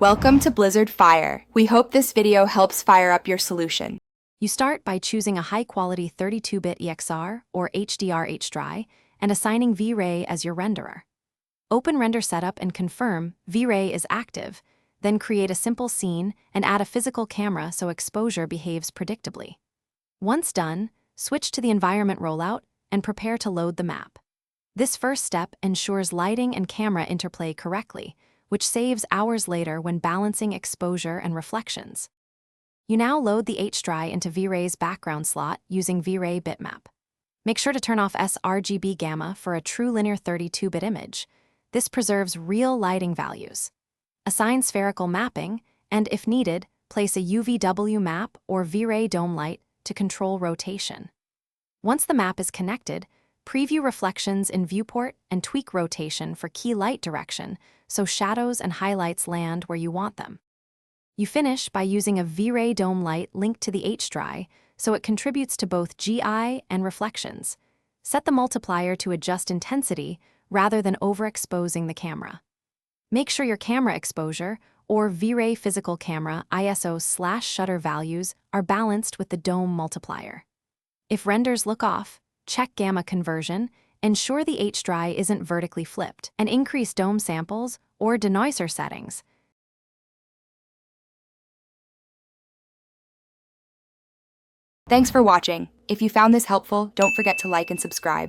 Welcome to Blizzard Fire. We hope this video helps fire up your solution. You start by choosing a high-quality 32-bit EXR or HDR HDRI and assigning V-Ray as your renderer. Open Render Setup and confirm V-Ray is active, then create a simple scene and add a physical camera so exposure behaves predictably. Once done, switch to the environment rollout and prepare to load the map. This first step ensures lighting and camera interplay correctly, which saves hours later when balancing exposure and reflections. You now load the HDRI into V-Ray's background slot using V-Ray bitmap. Make sure to turn off sRGB gamma for a true linear 32-bit image. This preserves real lighting values. Assign spherical mapping, and if needed, place a UVW map or V-Ray dome light to control rotation. Once the map is connected, preview reflections in viewport and tweak rotation for key light direction so shadows and highlights land where you want them. You finish by using a V-Ray dome light linked to the HDRI so it contributes to both GI and reflections. Set the multiplier to adjust intensity rather than overexposing the camera. Make sure your camera exposure or V-Ray physical camera ISO/shutter values are balanced with the dome multiplier. If renders look off, check gamma conversion, ensure the HDRI isn't vertically flipped, and increase dome samples or denoiser settings. Thanks for watching. If you found this helpful, don't forget to like and subscribe.